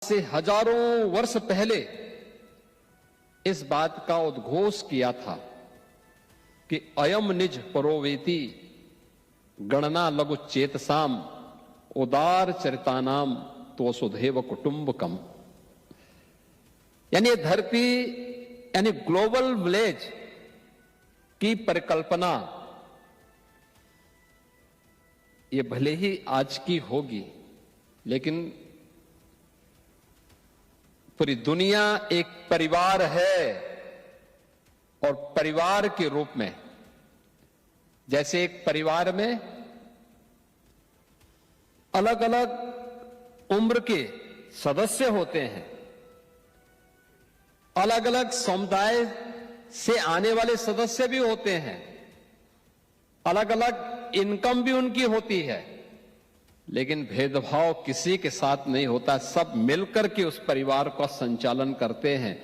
से हजारों वर्ष पहले इस बात का उद्घोष किया था कि अयम निज परोवेति गणना लघु चेतसाम उदार चरितानाम तो सुधेव कुटुंबकम। यानी धरती यानी ग्लोबल विलेज की परिकल्पना ये भले ही आज की होगी, लेकिन पूरी दुनिया एक परिवार है और परिवार के रूप में, जैसे एक परिवार में अलग अलग उम्र के सदस्य होते हैं, अलग अलग समुदाय से आने वाले सदस्य भी होते हैं, अलग अलग इनकम भी उनकी होती है, लेकिन भेदभाव किसी के साथ नहीं होता। सब मिलकर के उस परिवार का संचालन करते हैं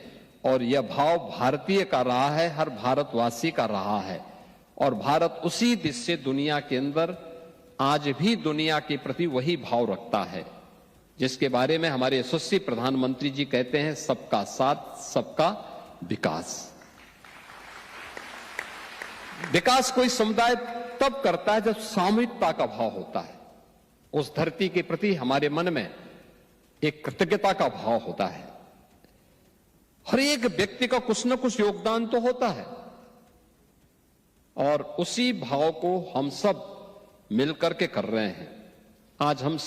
और यह भाव भारतीय का रहा है, हर भारतवासी का रहा है। और भारत उसी दिशा से दुनिया के अंदर आज भी दुनिया के प्रति वही भाव रखता है, जिसके बारे में हमारे यशस्वी प्रधानमंत्री जी कहते हैं, सबका साथ सबका विकास। विकास कोई समुदाय तब करता है जब सामूहिकता का भाव होता है, उस धरती के प्रति हमारे मन में एक कृतज्ञता का भाव होता है। हर एक व्यक्ति का कुछ न कुछ योगदान तो होता है और उसी भाव को हम सब मिलकर के कर रहे हैं। आज हम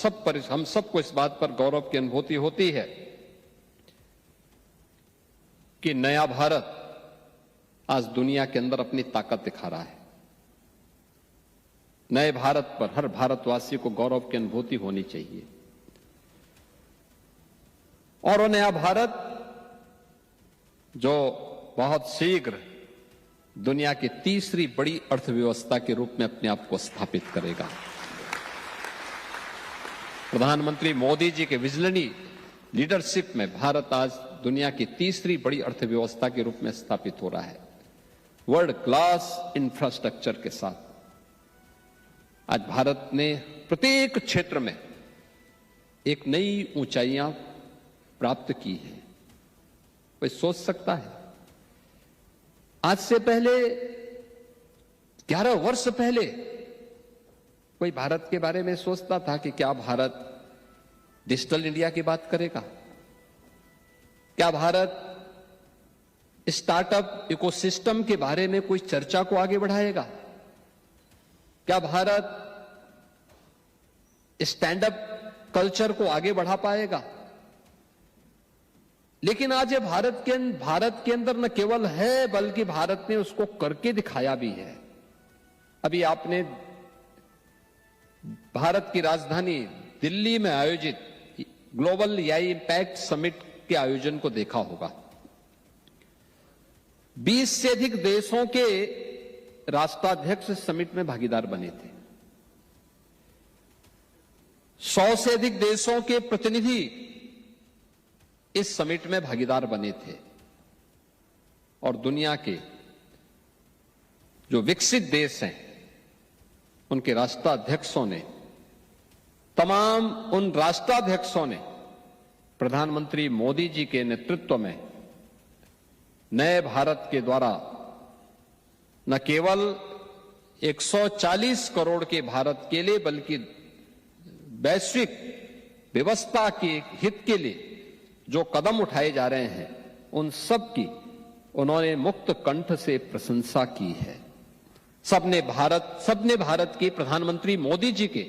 सबको इस बात पर गौरव की अनुभूति होती है कि नया भारत आज दुनिया के अंदर अपनी ताकत दिखा रहा है। नए भारत पर हर भारतवासी को गौरव की अनुभूति होनी चाहिए। और वो नया भारत जो बहुत शीघ्र दुनिया की तीसरी बड़ी अर्थव्यवस्था के रूप में अपने आप को स्थापित करेगा। प्रधानमंत्री मोदी जी के विजनरी लीडरशिप में भारत आज दुनिया की तीसरी बड़ी अर्थव्यवस्था के रूप में स्थापित हो रहा है, वर्ल्ड क्लास इंफ्रास्ट्रक्चर के साथ। आज भारत ने प्रत्येक क्षेत्र में एक नई ऊंचाइयां प्राप्त की है। कोई सोच सकता है आज से पहले 11 वर्ष पहले कोई भारत के बारे में सोचता था कि क्या भारत डिजिटल इंडिया की बात करेगा? क्या भारत स्टार्टअप इकोसिस्टम के बारे में कोई चर्चा को आगे बढ़ाएगा? क्या भारत स्टैंड अप कल्चर को आगे बढ़ा पाएगा? लेकिन आज ये भारत के अंदर न केवल है, बल्कि भारत ने उसको करके दिखाया भी है। अभी आपने भारत की राजधानी दिल्ली में आयोजित ग्लोबल एआई इंपैक्ट समिट के आयोजन को देखा होगा। 20 से अधिक देशों के राष्ट्राध्यक्ष समिट में भागीदार बने थे। 100 से अधिक देशों के प्रतिनिधि इस समिट में भागीदार बने थे और दुनिया के जो विकसित देश हैं उनके राष्ट्राध्यक्षों ने, तमाम उन राष्ट्राध्यक्षों ने प्रधानमंत्री मोदी जी के नेतृत्व में नए भारत के द्वारा न केवल 140 करोड़ के भारत के लिए, बल्कि वैश्विक व्यवस्था के हित के लिए जो कदम उठाए जा रहे हैं, उन सब की उन्होंने मुक्त कंठ से प्रशंसा की है। सबने भारत के प्रधानमंत्री मोदी जी के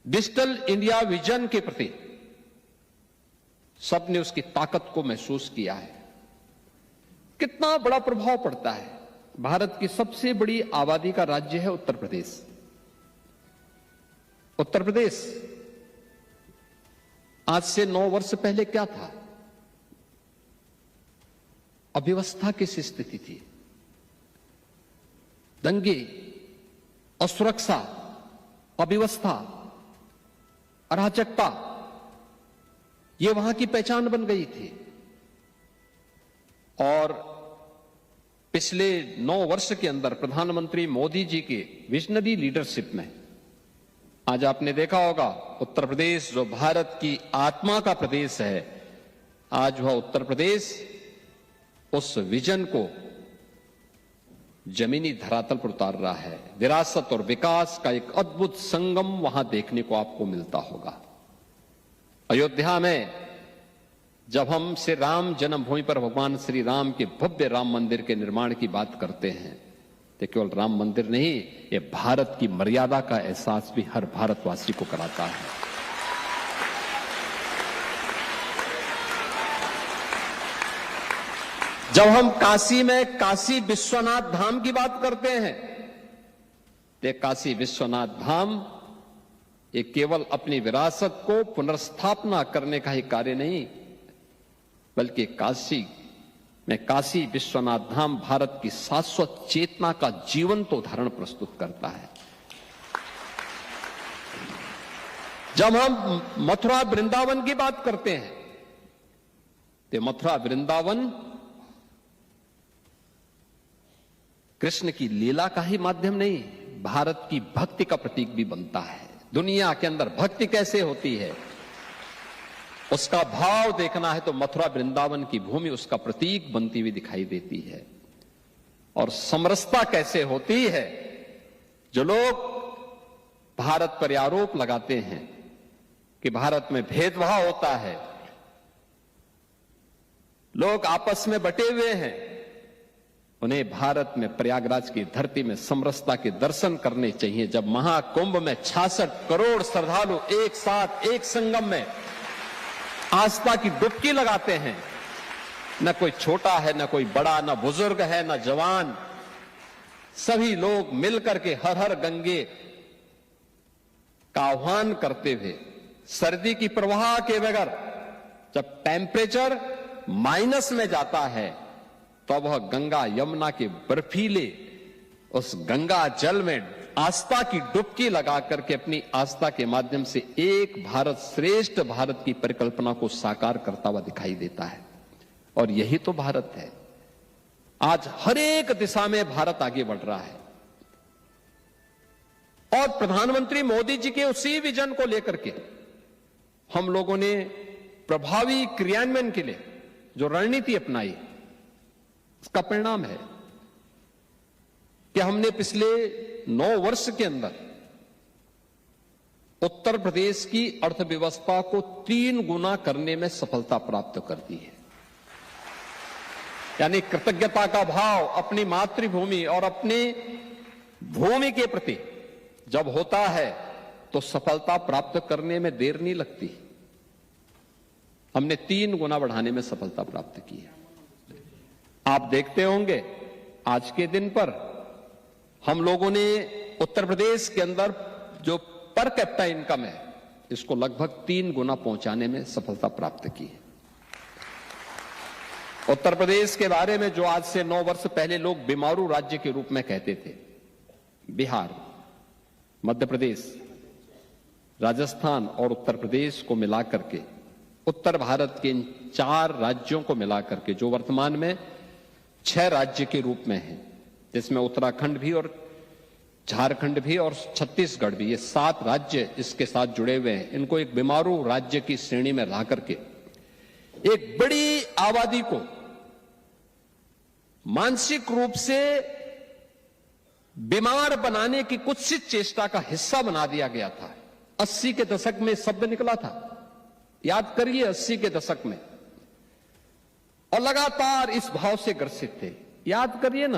डिजिटल इंडिया विजन के प्रति सबने उसकी ताकत को महसूस किया है। कितना बड़ा प्रभाव पड़ता है। भारत की सबसे बड़ी आबादी का राज्य है उत्तर प्रदेश। उत्तर प्रदेश आज से 9 वर्ष पहले क्या था? अव्यवस्था की स्थिति थी, दंगे, असुरक्षा, अव्यवस्था, अराजकता, ये वहां की पहचान बन गई थी। और पिछले 9 वर्ष के अंदर प्रधानमंत्री मोदी जी के विजनरी लीडरशिप में आज आपने देखा होगा उत्तर प्रदेश जो भारत की आत्मा का प्रदेश है, आज वह उत्तर प्रदेश उस विजन को जमीनी धरातल पर उतार रहा है। विरासत और विकास का एक अद्भुत संगम वहां देखने को आपको मिलता होगा। अयोध्या में जब हम श्री राम जन्मभूमि पर भगवान श्री राम के भव्य राम मंदिर के निर्माण की बात करते हैं, तो केवल राम मंदिर नहीं, ये भारत की मर्यादा का एहसास भी हर भारतवासी को कराता है। जब हम काशी में काशी विश्वनाथ धाम की बात करते हैं, तो काशी विश्वनाथ धाम ये केवल अपनी विरासत को पुनर्स्थापना करने का ही कार्य नहीं, बल्कि काशी विश्वनाथ धाम भारत की शाश्वत चेतना का जीवंत उदाहरण प्रस्तुत करता है। जब हम मथुरा वृंदावन की बात करते हैं, तो मथुरा वृंदावन कृष्ण की लीला का ही माध्यम नहीं, भारत की भक्ति का प्रतीक भी बनता है। दुनिया के अंदर भक्ति कैसे होती है, उसका भाव देखना है तो मथुरा वृंदावन की भूमि उसका प्रतीक बनती हुई दिखाई देती है। और समरसता कैसे होती है, जो लोग भारत पर आरोप लगाते हैं कि भारत में भेदभाव होता है, लोग आपस में बटे हुए हैं, उन्हें भारत में प्रयागराज की धरती में समरसता के दर्शन करने चाहिए। जब महाकुंभ में 66 करोड़ श्रद्धालु एक साथ एक संगम में आस्था की डुबकी लगाते हैं, न कोई छोटा है, न कोई बड़ा, न बुजुर्ग है, न जवान, सभी लोग मिलकर के हर हर गंगे का आह्वान करते हुए सर्दी की प्रवाह के बगैर जब टेम्परेचर माइनस में जाता है, तो वह गंगा यमुना के बर्फीले उस गंगा जल में आस्था की डुबकी लगा करके अपनी आस्था के माध्यम से एक भारत श्रेष्ठ भारत की परिकल्पना को साकार करता हुआ दिखाई देता है। और यही तो भारत है। आज हर एक दिशा में भारत आगे बढ़ रहा है और प्रधानमंत्री मोदी जी के उसी विजन को लेकर के हम लोगों ने प्रभावी क्रियान्वयन के लिए जो रणनीति अपनाई, इसका परिणाम है कि हमने पिछले 9 वर्ष के अंदर उत्तर प्रदेश की अर्थव्यवस्था को 3 गुना करने में सफलता प्राप्त कर दी है। यानी कृतज्ञता का भाव अपनी मातृभूमि और अपनी भूमि के प्रति जब होता है तो सफलता प्राप्त करने में देर नहीं लगती। हमने 3 गुना बढ़ाने में सफलता प्राप्त की है। आप देखते होंगे आज के दिन पर हम लोगों ने उत्तर प्रदेश के अंदर जो पर कैपिटा इनकम है, इसको लगभग 3 गुना पहुंचाने में सफलता प्राप्त की है। उत्तर प्रदेश के बारे में जो आज से 9 वर्ष पहले लोग बीमारू राज्य के रूप में कहते थे, बिहार, मध्य प्रदेश, राजस्थान और उत्तर प्रदेश को मिलाकर के, उत्तर भारत के इन 4 राज्यों को मिलाकर के, जो वर्तमान में 6 राज्य के रूप में है, जिसमें उत्तराखंड भी और झारखंड भी और छत्तीसगढ़ भी, ये 7 राज्य इसके साथ जुड़े हुए हैं। इनको एक बीमारू राज्य की श्रेणी में ला करके एक बड़ी आबादी को मानसिक रूप से बीमार बनाने की कुत्सित चेष्टा का हिस्सा बना दिया गया था। 80 के दशक में शब्द निकला था, याद करिए 80 के दशक में, और लगातार इस भाव से ग्रसित थे। याद करिए ना,